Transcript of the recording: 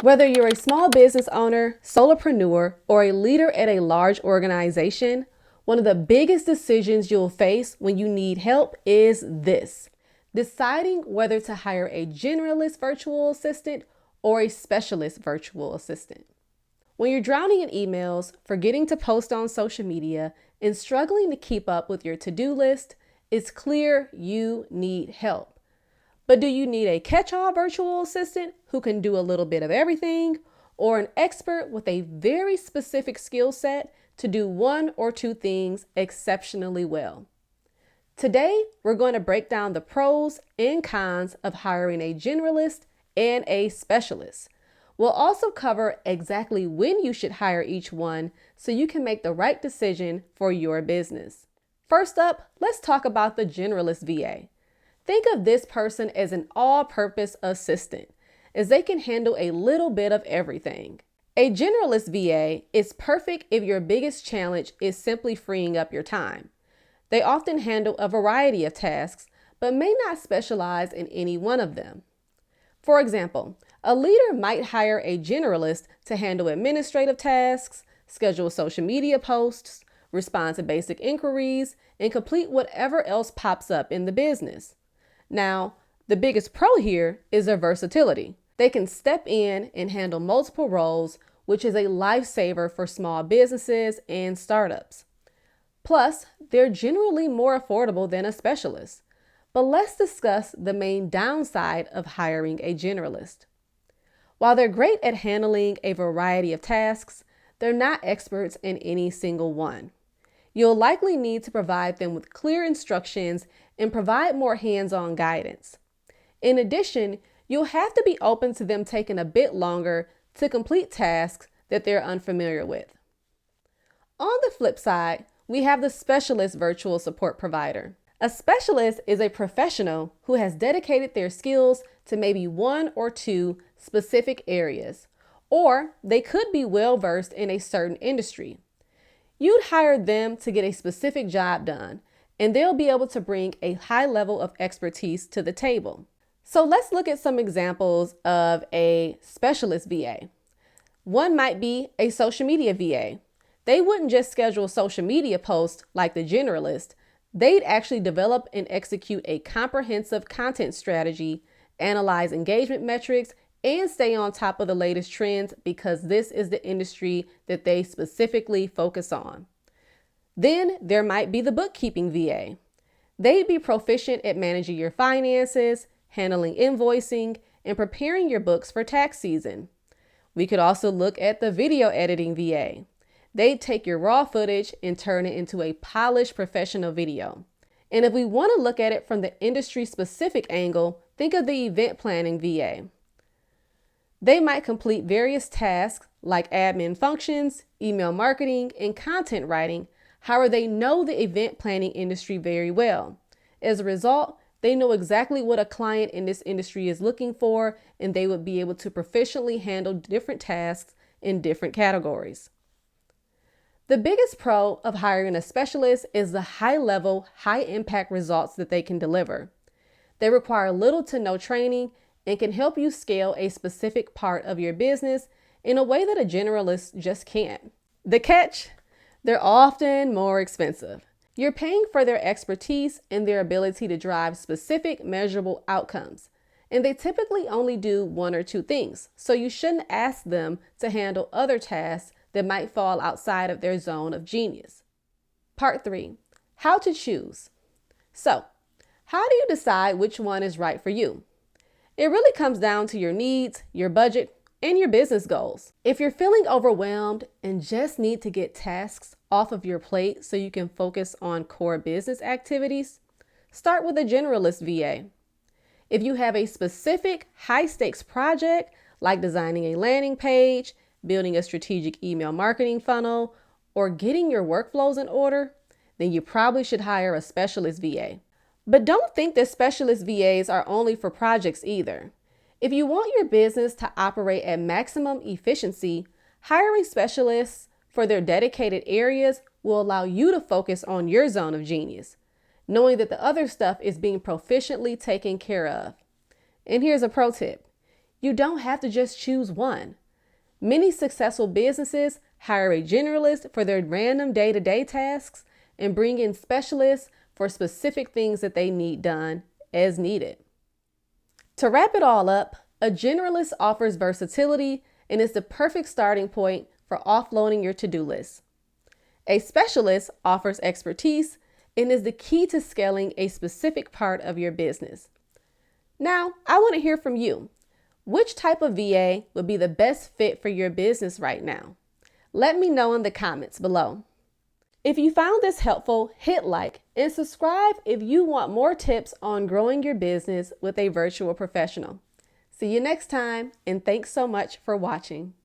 Whether you're a small business owner, solopreneur, or a leader at a large organization, one of the biggest decisions you'll face when you need help is this: deciding whether to hire a generalist virtual assistant or a specialist virtual assistant. When you're drowning in emails, forgetting to post on social media, and struggling to keep up with your to-do list, it's clear you need help. But do you need a catch-all virtual assistant who can do a little bit of everything, or an expert with a very specific skill set to do one or two things exceptionally well? Today, we're going to break down the pros and cons of hiring a generalist and a specialist. We'll also cover exactly when you should hire each one so you can make the right decision for your business. First up, let's talk about the Generalist VA. Think of this person as an all-purpose assistant, as they can handle a little bit of everything. A Generalist VA is perfect if your biggest challenge is simply freeing up your time. They often handle a variety of tasks, but may not specialize in any one of them. For example, a leader might hire a generalist to handle administrative tasks, schedule social media posts, respond to basic inquiries, and complete whatever else pops up in the business. Now, the biggest pro here is their versatility. They can step in and handle multiple roles, which is a lifesaver for small businesses and startups. Plus, they're generally more affordable than a specialist. But let's discuss the main downside of hiring a generalist. While they're great at handling a variety of tasks, they're not experts in any single one. You'll likely need to provide them with clear instructions and provide more hands-on guidance. In addition, you'll have to be open to them taking a bit longer to complete tasks that they're unfamiliar with. On the flip side, we have the specialist virtual support provider. A specialist is a professional who has dedicated their skills to maybe one or two specific areas, or they could be well-versed in a certain industry. You'd hire them to get a specific job done, and they'll be able to bring a high level of expertise to the table. So let's look at some examples of a specialist VA. One might be a social media VA. They wouldn't just schedule social media posts like the generalist. They'd actually develop and execute a comprehensive content strategy, analyze engagement metrics, and stay on top of the latest trends because this is the industry that they specifically focus on. Then there might be the bookkeeping VA. They'd be proficient at managing your finances, handling invoicing, and preparing your books for tax season. We could also look at the video editing VA. They'd take your raw footage and turn it into a polished professional video. And if we want to look at it from the industry-specific angle, think of the event planning VA. They might complete various tasks like admin functions, email marketing, and content writing. However, they know the event planning industry very well. As a result, they know exactly what a client in this industry is looking for, and they would be able to proficiently handle different tasks in different categories. The biggest pro of hiring a specialist is the high-level, high-impact results that they can deliver. They require little to no training and can help you scale a specific part of your business in a way that a generalist just can't. The catch? They're often more expensive. You're paying for their expertise and their ability to drive specific, measurable outcomes. And they typically only do one or two things, so you shouldn't ask them to handle other tasks that might fall outside of their zone of genius. Part 3, how to choose. So, how do you decide which one is right for you? It really comes down to your needs, your budget, and your business goals. If you're feeling overwhelmed and just need to get tasks off of your plate so you can focus on core business activities, start with a generalist VA. If you have a specific high-stakes project like designing a landing page, building a strategic email marketing funnel, or getting your workflows in order, then you probably should hire a specialist VA. But don't think that specialist VAs are only for projects either. If you want your business to operate at maximum efficiency, hiring specialists for their dedicated areas will allow you to focus on your zone of genius, knowing that the other stuff is being proficiently taken care of. And here's a pro tip. You don't have to just choose one. Many successful businesses hire a generalist for their random day-to-day tasks and bring in specialists for specific things that they need done as needed. To wrap it all up, a generalist offers versatility and is the perfect starting point for offloading your to-do list. A specialist offers expertise and is the key to scaling a specific part of your business. Now, I want to hear from you. Which type of VA would be the best fit for your business right now? Let me know in the comments below. If you found this helpful, hit like and subscribe if you want more tips on growing your business with a virtual professional. See you next time, and thanks so much for watching.